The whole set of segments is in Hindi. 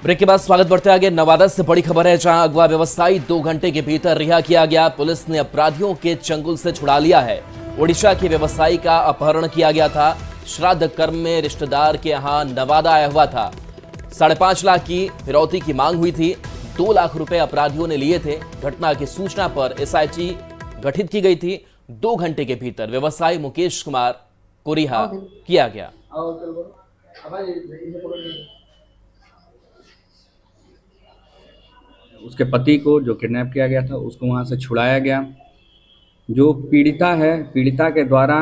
ब्रेक के बाद स्वागत बढ़ते आगे। नवादा से बड़ी खबर है, जहां अगवा व्यवसायी 2 घंटे के भीतर रिहा किया गया। पुलिस ने अपराधियों के चंगुल से छुड़ा लिया है। ओडिशा के व्यवसायी का अपहरण किया गया था। श्राद्ध कर्म में रिश्तेदार के यहां नवादा आया हुआ था। 5.5 लाख की फिरौती की मांग हुई थी। 2 लाख रुपए अपराधियों ने लिए थे। घटना की सूचना पर एसआईटी गठित की गई थी। 2 घंटे के भीतर व्यवसायी मुकेश कुमार को रिहा किया गया। उसके पति को जो किडनैप किया गया था उसको वहां से छुड़ाया गया। जो पीड़िता है, पीड़िता के द्वारा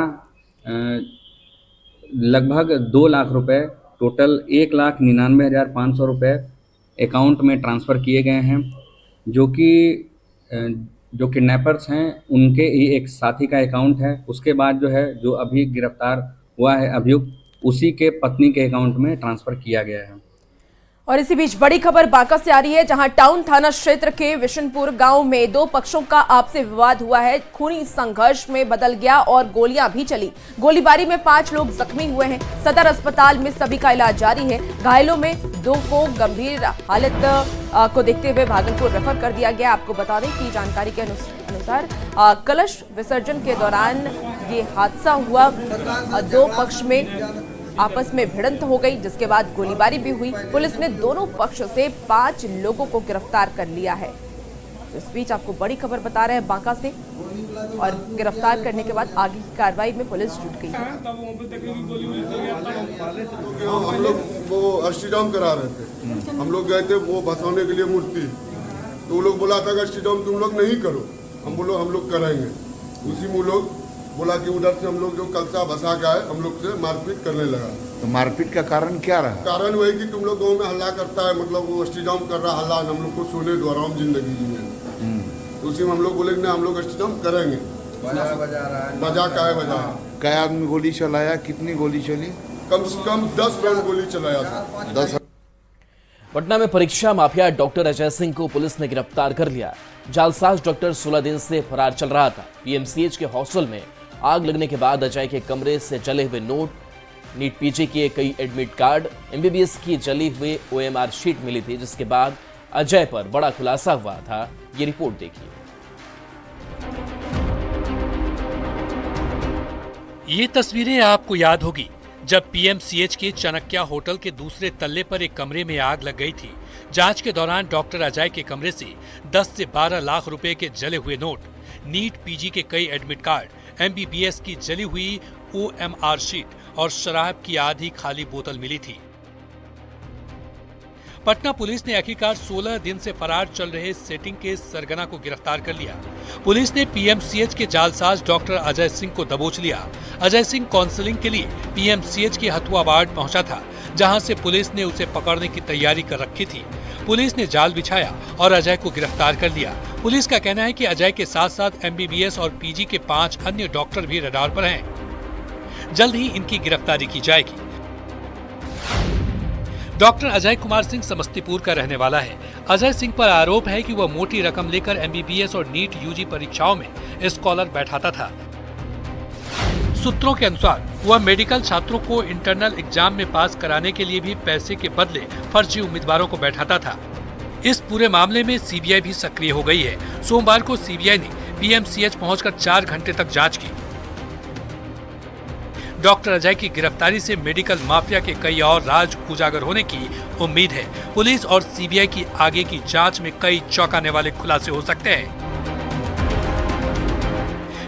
लगभग 2 लाख रुपए, टोटल 1,99,500 रुपये अकाउंट में ट्रांसफ़र किए गए हैं। जो कि जो किडनैपर्स हैं उनके ही एक साथी का अकाउंट है। उसके बाद जो अभी गिरफ्तार हुआ है अभियुक्त, उसी के पत्नी के अकाउंट में ट्रांसफ़र किया गया है। और इसी बीच बड़ी खबर बांका से आ रही है, जहां टाउन थाना क्षेत्र के विशनपुर गांव में 2 पक्षों का आपसी विवाद हुआ है। खूनी संघर्ष में बदल गया और गोलियां भी चली। गोलीबारी में 5 लोग जख्मी हुए हैं। सदर अस्पताल में सभी का इलाज जारी है। घायलों में 2 को गंभीर हालत को देखते हुए भागलपुर रेफर कर दिया गया। आपको बता दें कि जानकारी के अनुसार कलश विसर्जन के दौरान ये हादसा हुआ। 2 पक्ष में आपस में भिड़ंत हो गई, जिसके बाद गोलीबारी भी हुई। पुलिस ने दोनों पक्ष से 5 लोगों को गिरफ्तार कर लिया है। इस बीच आपको बड़ी खबर बता रहे हैं बांका से, और गिरफ्तार करने के बाद आगे की कार्रवाई में पुलिस जुट गई है। हम लोग वो अष्टयाम करा रहे थे। हम लोग गए थे वो भसाने के लिए मूर्ति, तो वो लोग बोला था कि अष्टयाम तुम लोग नहीं करो। हम बोलो हम लोग करेंगे। उसी में लोग बोला कि उधर से हम लोग जो कलसा भसा के आए, हम लोग से मारपीट करने लगा। तो मारपीट का कारण क्या रहा? कारण वही कि तुम लोग गाँव में हल्ला करता है, मतलब वो अष्टयाम कर रहा हल्ला, हम लोग को सोने दो आराम जिंदगी में। उसी में हम लोग बोले हम लोग अष्टयाम करेंगे। बजा का है बजा। क्या आदमी गोली चलाया? कितनी गोली चली? कम से कम 10 राउंड गोली चलाया था। 10। पटना में परीक्षा माफिया डॉक्टर अजय सिंह को पुलिस ने गिरफ्तार कर लिया। जालसाज डॉक्टर 16 दिन से फरार चल रहा था। पीएमसीएच के हॉस्टल में आग लगने के बाद अजय के कमरे से जले हुए नोट, नीट पीजी के कई एडमिट कार्ड, एमबीबीएस की जली हुई ओएमआर शीट मिली थी, जिसके बाद अजय पर बड़ा खुलासा हुआ था। ये रिपोर्ट देखिए। ये तस्वीरें आपको याद होगी जब पीएमसीएच के चाणक्य होटल के दूसरे तल्ले पर एक कमरे में आग लग गई थी। जांच के दौरान डॉक्टर अजय के कमरे से 10 से 12 लाख रुपए के जले हुए नोट, नीट पीजी के कई एडमिट कार्ड, एमबीबीएस की जली हुई ओएमआर शीट और शराब की आधी खाली बोतल मिली थी। पटना पुलिस ने आखिरकार 16 दिन से फरार चल रहे सेटिंग के सरगना को गिरफ्तार कर लिया। पुलिस ने पीएमसीएच के जालसाज डॉक्टर अजय सिंह को दबोच लिया। अजय सिंह काउंसलिंग के लिए पीएमसीएच के हथुआ वार्ड पहुंचा था, जहां से पुलिस ने उसे पकड़ने की तैयारी कर रखी थी। पुलिस ने जाल बिछाया और अजय को गिरफ्तार कर लिया। पुलिस का कहना है कि अजय के साथ साथ एमबीबीएस और पीजी के 5 अन्य डॉक्टर भी रडार पर हैं। जल्द ही इनकी गिरफ्तारी की जाएगी। डॉक्टर अजय कुमार सिंह समस्तीपुर का रहने वाला है। अजय सिंह पर आरोप है कि वह मोटी रकम लेकर एमबीबीएस और नीट यूजी परीक्षाओं में स्कॉलर बैठाता था। सूत्रों के अनुसार वह मेडिकल छात्रों को इंटरनल एग्जाम में पास कराने के लिए भी पैसे के बदले फर्जी उम्मीदवारों को बैठाता था। इस पूरे मामले में सीबीआई भी सक्रिय हो गई है। सोमवार को सीबीआई ने पीएमसीएच पहुंचकर 4 घंटे तक जांच की। डॉक्टर अजय की गिरफ्तारी से मेडिकल माफिया के कई और राज उजागर होने की उम्मीद है। पुलिस और सीबीआई की आगे की जांच में कई चौंकाने वाले खुलासे हो सकते हैं।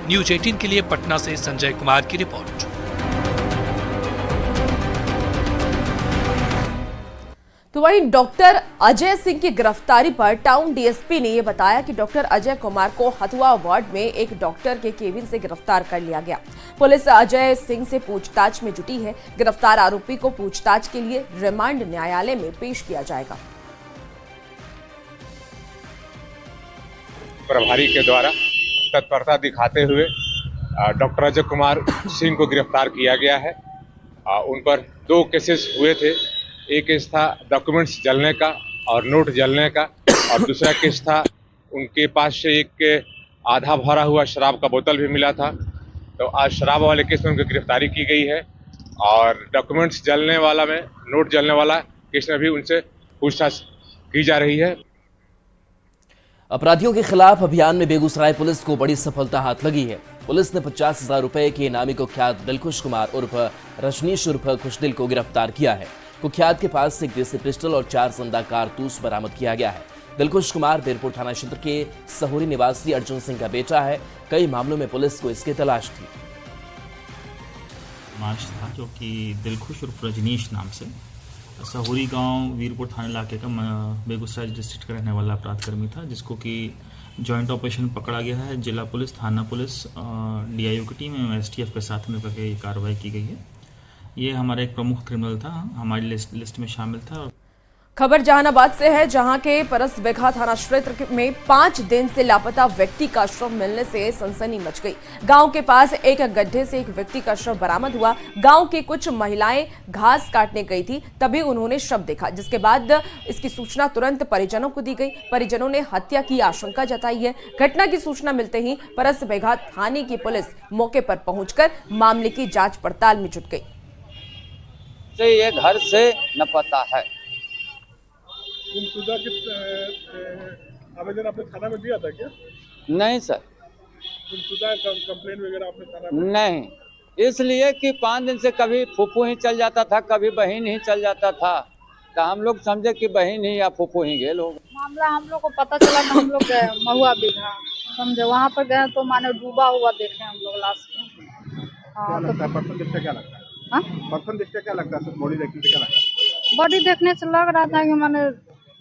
न्यूज 18 के लिए पटना से संजय कुमार की रिपोर्ट। तो वहीं डॉक्टर अजय सिंह की गिरफ्तारी पर टाउन डीएसपी ने यह बताया कि डॉक्टर अजय कुमार को हथुआ वार्ड में एक डॉक्टर के केबिन से गिरफ्तार कर लिया गया। पुलिस अजय सिंह से पूछताछ में जुटी है। गिरफ्तार आरोपी को पूछताछ के लिए रिमांड न्यायालय में पेश किया जाएगा। प्रभारी के द्वारा तत्परता दिखाते हुए डॉक्टर अजय कुमार सिंह को गिरफ्तार किया गया है। उन पर 2 केसेस हुए थे। एक केस था डॉक्यूमेंट्स जलने का और नोट जलने का, और दूसरा केस था उनके पास से एक आधा भरा हुआ शराब का बोतल भी मिला था। तो आज शराब वाले केस में उनकी गिरफ्तारी की गई है, और डॉक्यूमेंट्स जलने वाला में, नोट जलने वाला केस में भी उनसे पूछताछ की जा रही है। अपराधियों के खिलाफ अभियान में बेगूसराय पुलिस को बड़ी सफलता हाथ लगी है। पुलिस ने 50,000 रुपए के इनामी कुख्यात दिलखुश कुमार उर्फ रजनीश उर्फ खुशदिल को गिरफ्तार किया है। कुख्यात के पास से एक देसी पिस्टल और 4 जिंदा कारतूस बरामद किया गया है। दिलखुश कुमार बीरपुर थाना क्षेत्र के सहोरी निवासी अर्जुन सिंह का बेटा है। कई मामलों में पुलिस को इसकी तलाश थी। मार्च था जो कि दिलखुश उर्फ रजनीश नाम से सहोरी गांव वीरपुर थाना इलाके का बेगूसराय डिस्ट्रिक्ट का रहने वाला अपराधकर्मी था, जिसको कि जॉइंट ऑपरेशन पकड़ा गया है। जिला पुलिस, थाना पुलिस, डीआईओ की टीम एवं एसटीएफ के साथ में करके ये कार्रवाई की गई है। ये हमारा एक प्रमुख क्रिमिनल था, हमारी लिस्ट में शामिल था। खबर जहानाबाद से है, जहां के परसबेघा थाना क्षेत्र में 5 दिन से लापता व्यक्ति का शव मिलने से सनसनी मच गई। गांव के पास एक गड्ढे से एक व्यक्ति का शव बरामद हुआ। गांव की कुछ महिलाएं घास काटने गई थी, तभी उन्होंने शव देखा, जिसके बाद इसकी सूचना तुरंत परिजनों को दी गई। परिजनों ने हत्या की आशंका जताई है। घटना की सूचना मिलते ही परसबेघा थाने की पुलिस मौके पर पहुंचकर मामले की जांच पड़ताल में जुट गई। ये घर से न पता है। गुमशुदा के आवेदन आपने थाना में दिया था क्या? नहीं सर, गुमशुदा कंप्लेन वगैरह आपने थाना में? नहीं, इसलिए कि 5 दिन से कभी फूफू ही चल जाता था, कभी बहन ही चल जाता था, तो हम लोग समझे कि बहन ही या फूफू ही गए लोग। मामला हम लोग को पता चला तो हम लोग गए महुआ बीघा, समझे, वहाँ पर गए तो माने डूबा हुआ देखे हम लोग लाश को। हाँ, तो पर्सन दृष्टि क्या लगता है? पर्सन दृष्टि क्या लगता है? बॉडी देखने से क्या लगता है? बॉडी देखने से लग रहा था कि माने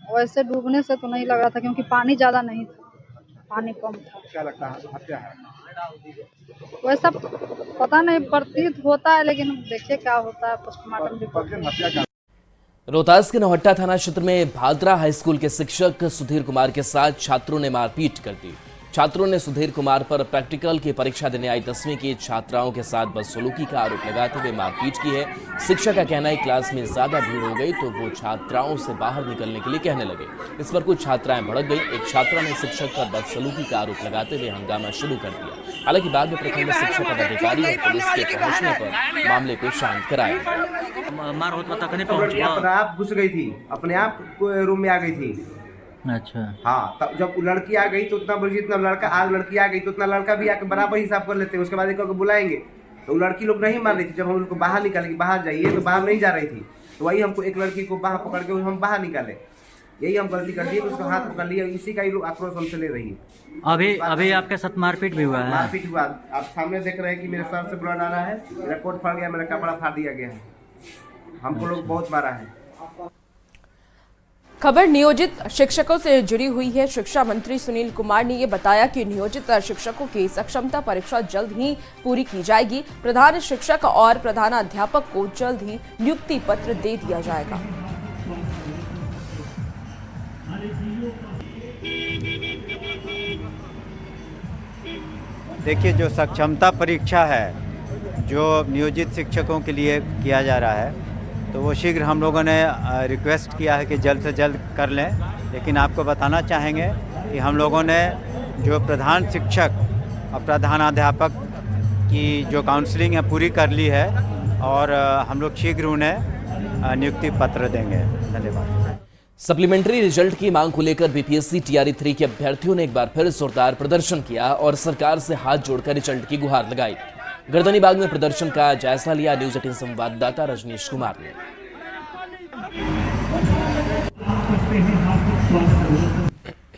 वैसे डूबने से तो नहीं लग रहा था, क्योंकि पानी ज्यादा नहीं था, पानी कम था। क्या लगता है हत्या है? वैसा पता नहीं, प्रतीत होता है, लेकिन देखिए क्या होता है पोस्टमार्टम रिपोर्ट। रोहतास के नौहट्टा थाना क्षेत्र में भादरा हाई स्कूल के शिक्षक सुधीर कुमार के साथ छात्रों ने मारपीट कर दी। छात्रों ने सुधीर कुमार पर प्रैक्टिकल की परीक्षा देने आई 10वीं की छात्राओं के साथ बदसलूकी का आरोप लगाते हुए मारपीट की है। शिक्षक का कहना है क्लास में ज्यादा भीड़ हो गई तो वो छात्राओं से बाहर निकलने के लिए कहने लगे। इस पर कुछ छात्राएं भड़क गई। एक छात्रा ने शिक्षक पर बदसलूकी का आरोप लगाते हुए हंगामा शुरू कर दिया। हालांकि बाद में प्रखंड शिक्षक पदाधिकारी और पुलिस के पहुंचने पर मामले को शांत कराया। आप घुस गई थी, अपने आप रूम में आ गई थी। अच्छा, हाँ, तब जब लड़की आ गई तो उतना बोलिए, इतना लड़का, आज लड़की आ गई तो उतना लड़का भी आकर बराबर हिसाब कर लेते हैं। उसके बाद एक को बुलाएंगे तो लड़की लोग नहीं मान रही थी। जब हम उनको बाहर निकालेंगे, बाहर जाइए, तो बाहर नहीं जा रही थी, तो वही हमको एक लड़की को बाहर पकड़ के हम बाहर निकाले। यही हम गलती कर दिए, उसको हाथ पकड़ लिया। इसी का ही लोग आक्रोश हमसे ले रही है। अभी आपके साथ मारपीट भी हुआ है? मारपीट हुआ, आप सामने देख रहे हैं कि मेरे सर से ब्लड आ रहा है, मेरा कोट फाड़ गया, मेरा कपड़ा फाड़ दिया गया है। हमको लोग बहुत मारा है। खबर नियोजित शिक्षकों से जुड़ी हुई है। शिक्षा मंत्री सुनील कुमार ने ये बताया कि नियोजित शिक्षकों की सक्षमता परीक्षा जल्द ही पूरी की जाएगी। प्रधान शिक्षक और प्रधानाध्यापक को जल्द ही नियुक्ति पत्र दे दिया जाएगा। देखिए, जो सक्षमता परीक्षा है जो नियोजित शिक्षकों के लिए किया जा रहा है, तो वो शीघ्र हम लोगों ने रिक्वेस्ट किया है कि जल्द से जल्द कर लें। लेकिन आपको बताना चाहेंगे कि हम लोगों ने जो प्रधान शिक्षक और प्रधानाध्यापक की जो काउंसलिंग है पूरी कर ली है, और हम लोग शीघ्र उन्हें नियुक्ति पत्र देंगे। धन्यवाद। सप्लीमेंट्री रिजल्ट की मांग को लेकर बीपीएससी टीआरई 3 के अभ्यर्थियों ने एक बार फिर जोरदार प्रदर्शन किया और सरकार से हाथ जोड़कर रिजल्ट की गुहार लगाई। गर्दनीबाग में प्रदर्शन का जायजा लिया न्यूज 18 संवाददाता रजनीश कुमार ने।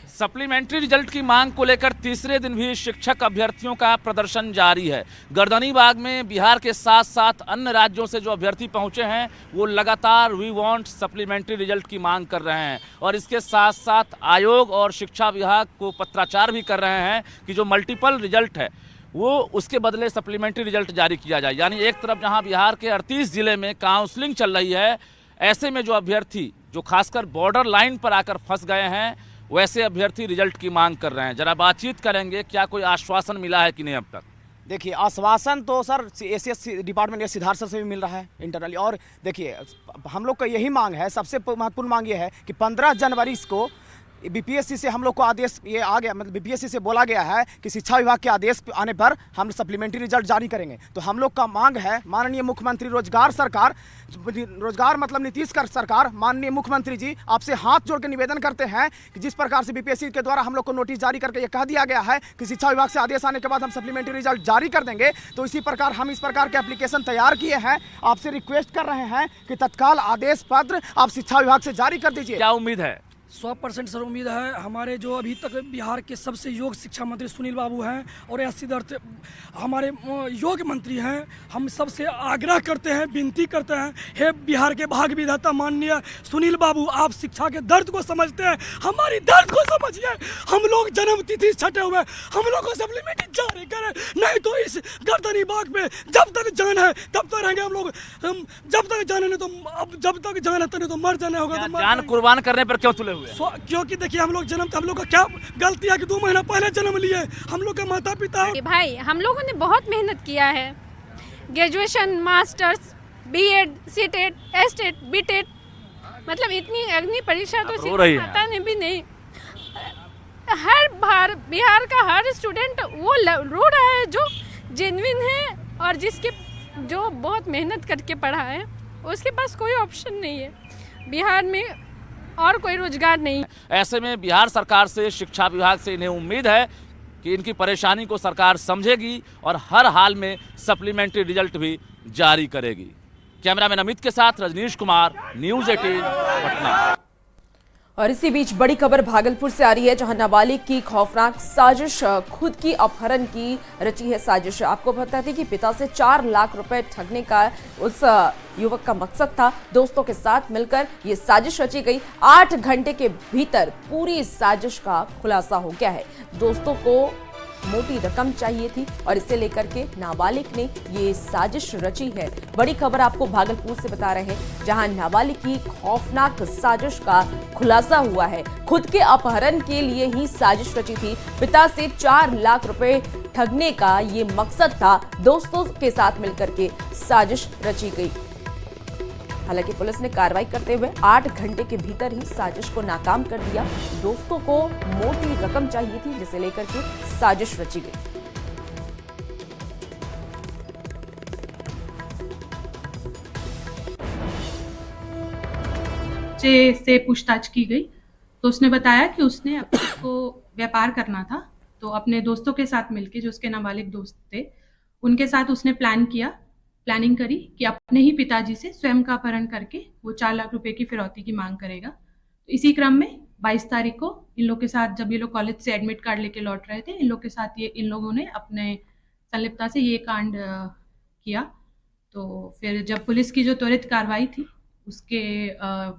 सप्लीमेंट्री रिजल्ट की मांग को लेकर तीसरे दिन भी शिक्षक अभ्यर्थियों का प्रदर्शन जारी है। गर्दनीबाग में बिहार के साथ साथ अन्य राज्यों से जो अभ्यर्थी पहुंचे हैं वो लगातार वी वांट सप्लीमेंट्री रिजल्ट की मांग कर रहे हैं, और इसके साथ साथ आयोग और शिक्षा विभाग को पत्राचार भी कर रहे हैं कि जो मल्टीपल रिजल्ट है वो उसके बदले सप्लीमेंट्री रिजल्ट जारी किया जाए। यानी एक तरफ जहां बिहार के 38 जिले में काउंसलिंग चल रही है, ऐसे में जो अभ्यर्थी जो खासकर बॉर्डर लाइन पर आकर फंस गए हैं, वैसे अभ्यर्थी रिजल्ट की मांग कर रहे हैं। जरा बातचीत करेंगे, क्या कोई आश्वासन मिला है कि नहीं अब तक? देखिए, आश्वासन तो सर एसीएस डिपार्टमेंट या सिद्धार्थ सर से भी मिल रहा है इंटरनली। और देखिए, हम लोग का यही मांग है, सबसे महत्वपूर्ण मांग ये है कि 15 जनवरी को बीपीएससी से हम लोग को आदेश ये आ गया, मतलब बीपीएससी से बोला गया है कि शिक्षा विभाग के आदेश आने पर हम सप्लीमेंट्री रिजल्ट जारी करेंगे। तो हम लोग का मांग है माननीय मुख्यमंत्री रोजगार मतलब नीतीश सरकार, माननीय मुख्यमंत्री जी आपसे हाथ जोड़ के निवेदन करते हैं कि जिस प्रकार से बीपीएससी के द्वारा हम लोग को नोटिस जारी करके ये कह दिया गया है कि शिक्षा विभाग से आदेश आने के बाद हम सप्लीमेंट्री रिजल्ट जारी कर देंगे, तो इसी प्रकार हम इस प्रकार के एप्लीकेशन तैयार किए हैं। आपसे रिक्वेस्ट कर रहे हैं कि तत्काल आदेश पत्र आप शिक्षा विभाग से जारी कर दीजिए। क्या उम्मीद है? 100% सर उम्मीद है। हमारे जो अभी तक बिहार के सबसे योग्य शिक्षा मंत्री सुनील बाबू हैं और या सिद्धार्थ हमारे योग्य मंत्री हैं, हम सबसे आग्रह करते हैं, विनती करते हैं, हे बिहार के भाग्य विधाता माननीय सुनील बाबू, आप शिक्षा के दर्द को समझते हैं, हमारी दर्द को समझिए। हम लोग जन्म तिथि छठे हुए, हम लोग को सप्लीमेंट्री जारी करें, नहीं तो इस गर्दनी बाग में जब तक जान है तब तक रहेंगे हम लोग। जब तक जाने नहीं तो अब जब तक जान है नहीं तो मर जाने होगा। तो जान कुर्बान करने पर क्यों तुले हुए? क्योंकि देखिए हम लोग जन्म, हम लोग का क्या गलती है कि 2 महीना पहले जन्म लिए, हम लोग के माता पिता। भाई हम लोगों ने बहुत मेहनत किया है, graduation, masters, B Ed, CTET, STET, BTET, मतलब इतनी अग्नि परीक्षा तो पता नहीं भी नहीं। हर बिहार का हर स्टूडेंट वो रो रहा है जो जेन्युइन है और जिसके जो बहुत मेहनत करके पढ़ा है, उसके पास कोई ऑप्शन नहीं है। बिहार में और कोई रोजगार नहीं। ऐसे में बिहार सरकार से, शिक्षा विभाग से इन्हें उम्मीद है कि इनकी परेशानी को सरकार समझेगी और हर हाल में सप्लीमेंट्री रिजल्ट भी जारी करेगी। कैमरामैन अमित के साथ रजनीश कुमार, न्यूज़ 18 पटना। और इसी बीच बड़ी खबर भागलपुर से आ रही है, जहां नाबालिग की खौफनाक साजिश, खुद की अपहरण की रची है साजिश। आपको बता दें कि पिता से 4 लाख रुपए ठगने का उस युवक का मकसद था। दोस्तों के साथ मिलकर ये साजिश रची गई। 8 घंटे के भीतर पूरी साजिश का खुलासा हो गया है। दोस्तों को मोटी रकम चाहिए थी और इसे लेकर के नाबालिग ने ये साजिश रची है। बड़ी खबर आपको भागलपुर से बता रहे हैं, जहां नाबालिग की खौफनाक साजिश का खुलासा हुआ है। खुद के अपहरण के लिए ही साजिश रची थी। पिता से 4 लाख रुपए ठगने का ये मकसद था। दोस्तों के साथ मिलकर के साजिश रची गई। हालांकि पुलिस ने कार्रवाई करते हुए 8 घंटे के भीतर ही साजिश को नाकाम कर दिया। दोस्तों को मोटी रकम चाहिए थी, जिसे लेकर के साजिश रची गई। से पूछताछ की गई तो उसने बताया कि उसने को व्यापार करना था, तो अपने दोस्तों के साथ मिलके, जो उसके नाबालिग दोस्त थे, उनके साथ उसने प्लानिंग करी कि अपने ही पिताजी से स्वयं का अपहरण करके वो 4 लाख रुपए की फिरौती की मांग करेगा। तो इसी क्रम में 22 तारीख को इन लोग के साथ, जब ये लोग कॉलेज से एडमिट कार्ड लेके लौट रहे थे, इन लोगों ने अपने संलिप्तता से ये कांड किया। तो फिर जब पुलिस की जो त्वरित कार्रवाई थी, उसके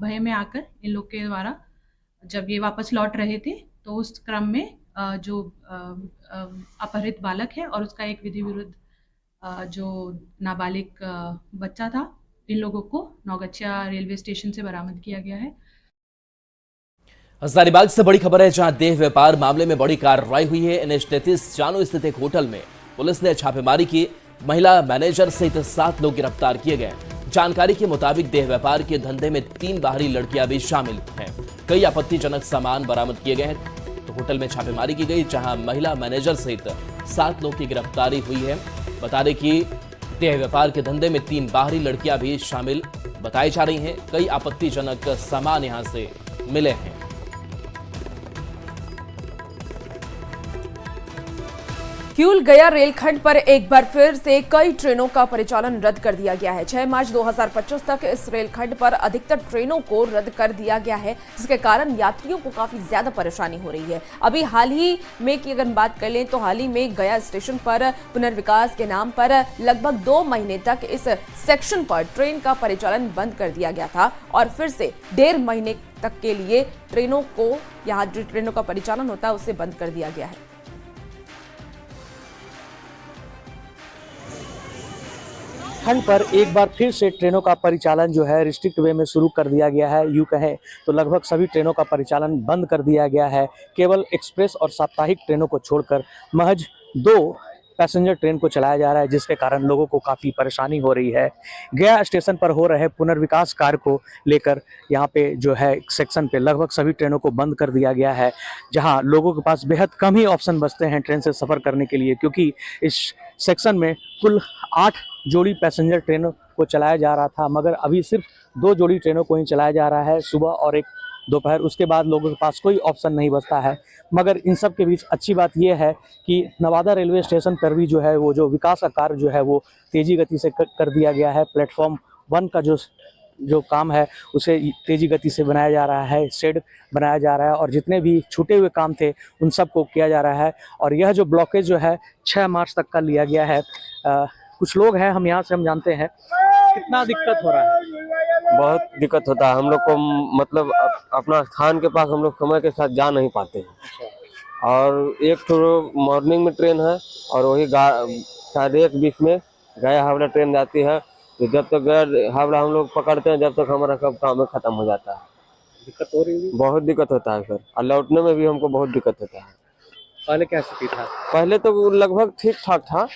भय में आकर इन लोग के द्वारा जब ये वापस लौट रहे थे, तो उस क्रम में जो अपहरित बालक है और उसका एक विधि विरुद्ध जो नाबालिग बच्चा था, इन लोगों को नौगछिया रेलवे स्टेशन से बरामद किया गया है। हजारीबाग से बड़ी खबर है, जहां देह व्यापार मामले में बड़ी कार्रवाई हुई है। NH-33 चानो स्थित एक होटल में पुलिस ने छापेमारी की। महिला मैनेजर सहित 7 लोग गिरफ्तार किए गए। जानकारी के मुताबिक देह व्यापार के धंधे में 3 बाहरी लड़कियां भी शामिल हैं। कई आपत्तिजनक सामान बरामद किए गए हैं। तो होटल में छापेमारी की गई, जहां महिला मैनेजर सहित 7 लोग की गिरफ्तारी हुई है। बता दें कि देह व्यापार के धंधे में 3 बाहरी लड़कियां भी शामिल बताई जा रही हैं। कई आपत्तिजनक सामान यहां से मिले हैं। किऊल गया रेलखंड पर एक बार फिर से कई ट्रेनों का परिचालन रद्द कर दिया गया है। 6 मार्च 2025 तक इस रेलखंड पर अधिकतर ट्रेनों को रद्द कर दिया गया है, जिसके कारण यात्रियों को काफी ज्यादा परेशानी हो रही है। अभी हाल ही में की अगर बात कर लें तो हाल ही में गया स्टेशन पर पुनर्विकास के नाम पर लगभग 2 महीने तक इस सेक्शन पर ट्रेन का परिचालन बंद कर दिया गया था और फिर से 1.5 महीने तक के लिए ट्रेनों को, यहाँ जो ट्रेनों का परिचालन होता है, उसे बंद कर दिया गया है। खंड पर एक बार फिर से ट्रेनों का परिचालन जो है रिस्ट्रिक्ट वे में शुरू कर दिया गया है। यूँ कहें तो लगभग सभी ट्रेनों का परिचालन बंद कर दिया गया है। केवल एक्सप्रेस और साप्ताहिक ट्रेनों को छोड़कर महज 2 पैसेंजर ट्रेन को चलाया जा रहा है, जिसके कारण लोगों को काफ़ी परेशानी हो रही है। गया स्टेशन पर हो रहे पुनर्विकास कार्य को लेकर यहाँ पे जो है सेक्शन पे लगभग सभी ट्रेनों को बंद कर दिया गया है, जहाँ लोगों के पास बेहद कम ही ऑप्शन बचते हैं ट्रेन से सफ़र करने के लिए, क्योंकि इस सेक्शन में कुल 8 जोड़ी पैसेंजर ट्रेनों को चलाया जा रहा था, मगर अभी सिर्फ 2 जोड़ी ट्रेनों को ही चलाया जा रहा है, सुबह और एक दोपहर। उसके बाद लोगों के पास कोई ऑप्शन नहीं बचता है। मगर इन सब के बीच अच्छी बात यह है कि नवादा रेलवे स्टेशन पर भी जो है वो जो विकास का कार्य जो है वो तेज़ी गति से कर दिया गया है। प्लेटफॉर्म 1 का जो काम है उसे तेज़ी गति से बनाया जा रहा है, शेड बनाया जा रहा है, और जितने भी छूटे हुए काम थे उन सब को किया जा रहा है। और यह जो ब्लॉकेज जो है 6 मार्च तक का लिया गया है। कुछ लोग हैं, हम यहाँ से हम जानते हैं कितना दिक्कत हो रहा है। बहुत दिक्कत होता है हम लोग को, मतलब अपना स्थान के पास हम लोग समय के साथ जा नहीं पाते हैं। और एक तो मॉर्निंग में ट्रेन है और वही 1:30 में गया हावड़ा ट्रेन जाती है, तो जब तक गया हावड़ा हम लोग पकड़ते हैं जब तक हमारा कब काम खत्म हो जाता है। दिक्कत हो रही है, बहुत दिक्कत होता है सर, और लौटने में भी हमको बहुत दिक्कत होता है। पहले क्या स्थिति था? पहले तो लगभग ठीक ठाक था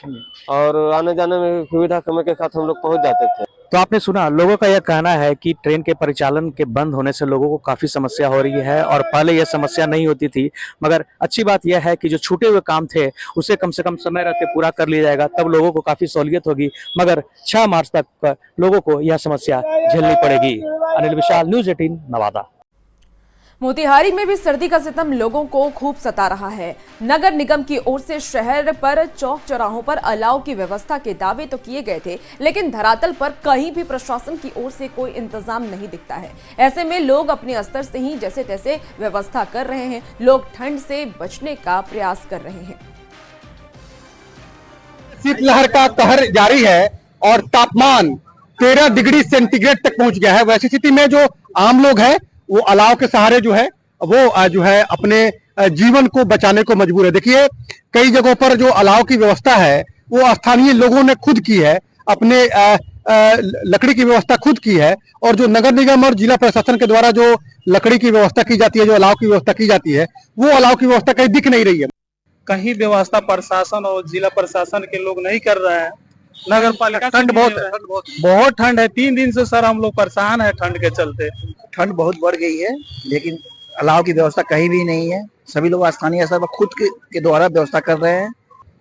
और आने जाने में सुविधा समय के साथ हम लोग पहुंच जाते थे। तो आपने सुना, लोगों का यह कहना है कि ट्रेन के परिचालन के बंद होने से लोगों को काफ़ी समस्या हो रही है, और पहले यह समस्या नहीं होती थी। मगर अच्छी बात यह है कि जो छूटे हुए काम थे उसे कम से कम समय रहते पूरा कर लिया जाएगा, तब लोगों को काफ़ी सहूलियत होगी। मगर 6 मार्च तक लोगों को यह समस्या झेलनी पड़ेगी। अनिल विशाल, न्यूज़ 18 नवादा। मोतिहारी में भी सर्दी का सितम लोगों को खूब सता रहा है। नगर निगम की ओर से शहर पर चौक चौराहों पर अलाव की व्यवस्था के दावे तो किए गए थे, लेकिन धरातल पर कहीं भी प्रशासन की ओर से कोई इंतजाम नहीं दिखता है। ऐसे में लोग अपने स्तर से ही जैसे तैसे व्यवस्था कर रहे हैं। लोग ठंड से बचने का प्रयास कर रहे हैं। शीतलहर का कहर जारी है और तापमान 13 डिग्री सेंटीग्रेड तक पहुंच गया है। वैसी स्थिति में जो आम लोग हैं वो अलाव के सहारे जो है अपने जीवन को बचाने को मजबूर है। देखिए, कई जगहों पर जो अलाव की व्यवस्था है वो स्थानीय लोगों ने खुद की है, अपने लकड़ी की व्यवस्था खुद की है, और जो नगर निगम और जिला प्रशासन के द्वारा जो लकड़ी की व्यवस्था की जाती है, जो अलाव की व्यवस्था की जाती है, वो अलाव की व्यवस्था कहीं दिख नहीं रही है। कहीं व्यवस्था प्रशासन और जिला प्रशासन के लोग नहीं कर रहे हैं। नगर पालिका ठंड बहुत ठंड है। 3 दिन से सर हम लोग परेशान है ठंड के चलते। ठंड बहुत बढ़ गई है, लेकिन अलाव की व्यवस्था कहीं भी नहीं है। सभी लोग स्थानीय स्तर पर खुद के द्वारा व्यवस्था कर रहे हैं।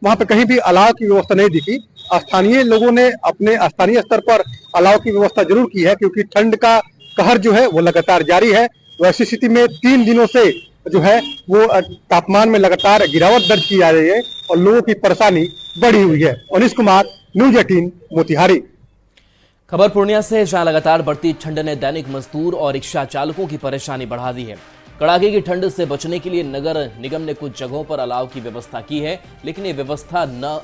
वहाँ पे कहीं भी अलाव की व्यवस्था नहीं दिखी। स्थानीय लोगों ने अपने स्थानीय स्तर पर अलाव की व्यवस्था जरूर की है, क्योंकि ठंड का कहर जो है वो लगातार जारी है। वैसी स्थिति में 3 दिनों से जो है वो तापमान में लगातार गिरावट दर्ज की जा रही है और लोगों की परेशानी बढ़ी हुई है। अनिश कुमार, न्यूज़ 18 मोतिहारी। खबर पूर्णिया से, जहां लगातार बढ़ती ठंड ने दैनिक मजदूर और रिक्शा चालकों की परेशानी बढ़ा दी है। कड़ाके की ठंड से बचने के लिए नगर निगम ने कुछ जगहों पर अलाव की व्यवस्था की है, लेकिन ये व्यवस्था न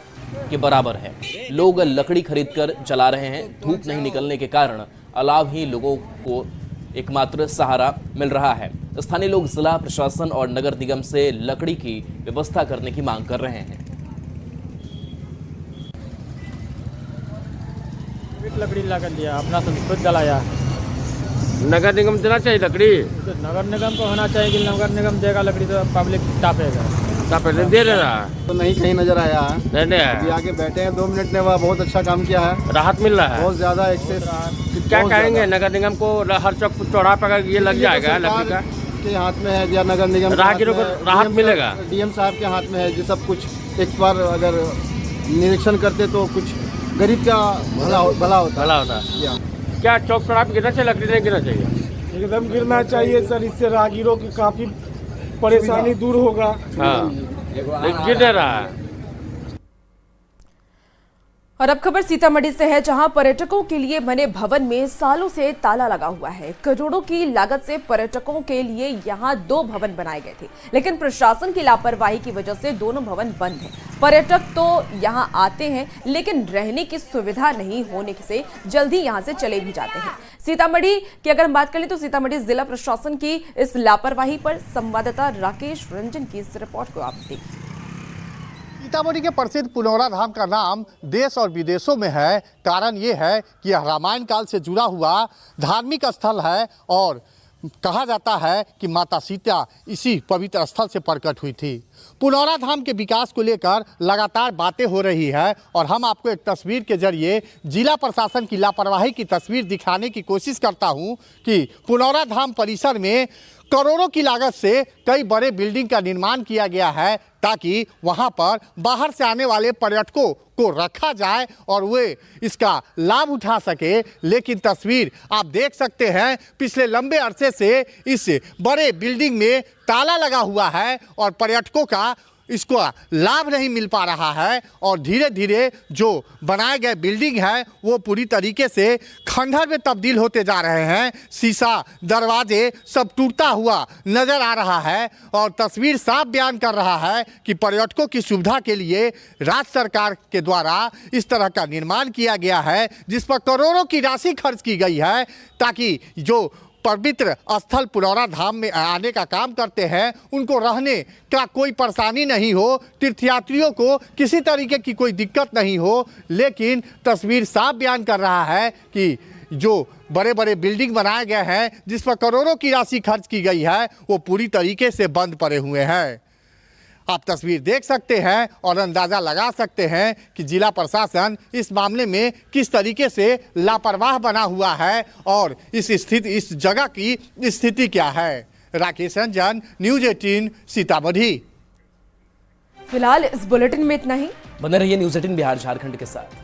के बराबर है। लोग लकड़ी खरीदकर जला रहे हैं। धूप नहीं निकलने के कारण अलाव ही लोगों को एकमात्र सहारा मिल रहा है। स्थानीय लोग जिला प्रशासन और नगर निगम से लकड़ी की व्यवस्था करने की मांग कर रहे हैं। लकड़ी ला कर लिया, अपना खुद जलाया। नगर निगम देना चाहिए लकड़ी, नगर निगम को होना चाहिए कि नगर निगम देगा लकड़ी तो पब्लिक टापेगा। दे रहा है तो नहीं कहीं नजर आया है। अभी आगे बैठे हैं 2 मिनट में, वह बहुत अच्छा काम किया है, राहत मिल रहा है बहुत ज्यादा एक्सेस। क्या कहेंगे नगर निगम को? हर चौक चौराहा पर ये लग जाएगा लकड़ी का, के हाथ में है या नगर निगम राहगीरों को राहत मिलेगा? डीएम साहब के हाथ में है जी सब कुछ। एक बार अगर निरीक्षण करते तो कुछ गरीब का भला होता। क्या चौक चौराहा पे गिरना चाहिए लकड़ी, नहीं गिरना चाहिए? एकदम गिरना चाहिए सर, इससे राहगीरों की काफी परेशानी दूर होगा। हाँ, गिर रहा है। और अब खबर सीतामढ़ी से है, जहां पर्यटकों के लिए बने भवन में सालों से ताला लगा हुआ है। करोड़ों की लागत से पर्यटकों के लिए यहां 2 भवन बनाए गए थे, लेकिन प्रशासन की लापरवाही की वजह से दोनों भवन बंद हैं। पर्यटक तो यहां आते हैं, लेकिन रहने की सुविधा नहीं होने से जल्द ही यहां से चले भी जाते हैं। सीतामढ़ी की अगर हम बात करें तो सीतामढ़ी जिला प्रशासन की इस लापरवाही पर संवाददाता राकेश रंजन की इस रिपोर्ट को आप देखिए। सीतामढ़ी के प्रसिद्ध पुनौरा धाम का नाम देश और विदेशों में है। कारण ये है कि यह रामायण काल से जुड़ा हुआ धार्मिक स्थल है और कहा जाता है कि माता सीता इसी पवित्र स्थल से प्रकट हुई थी। पुनौरा धाम के विकास को लेकर लगातार बातें हो रही है और हम आपको एक तस्वीर के जरिए जिला प्रशासन की लापरवाही की तस्वीर दिखाने की कोशिश करता हूं कि पुनौरा धाम परिसर में करोड़ों की लागत से कई बड़े बिल्डिंग का निर्माण किया गया है ताकि वहां पर बाहर से आने वाले पर्यटकों को रखा जाए और वे इसका लाभ उठा सके। लेकिन तस्वीर आप देख सकते हैं, पिछले लंबे अरसे से इस बड़े बिल्डिंग में ताला लगा हुआ है और पर्यटकों का इसको लाभ नहीं मिल पा रहा है और धीरे धीरे जो बनाए गए बिल्डिंग है वो पूरी तरीके से खंडहर में तब्दील होते जा रहे हैं। शीशा, दरवाजे सब टूटता हुआ नजर आ रहा है और तस्वीर साफ बयान कर रहा है कि पर्यटकों की सुविधा के लिए राज्य सरकार के द्वारा इस तरह का निर्माण किया गया है जिस पर करोड़ों की राशि खर्च की गई है ताकि जो पवित्र स्थल पुनौरा धाम में आने का काम करते हैं उनको रहने का कोई परेशानी नहीं हो, तीर्थयात्रियों को किसी तरीके की कोई दिक्कत नहीं हो। लेकिन तस्वीर साफ बयान कर रहा है कि जो बड़े बड़े बिल्डिंग बनाए गए हैं जिस पर करोड़ों की राशि खर्च की गई है वो पूरी तरीके से बंद पड़े हुए हैं। आप तस्वीर देख सकते हैं और अंदाज़ा लगा सकते हैं कि जिला प्रशासन इस मामले में किस तरीके से लापरवाह बना हुआ है और इस जगह की स्थिति क्या है। राकेश रंजन, न्यूज़ 18 सीतामढ़ी। फिलहाल इस बुलेटिन में इतना ही। बने रहिए न्यूज़ 18 बिहार झारखंड के साथ।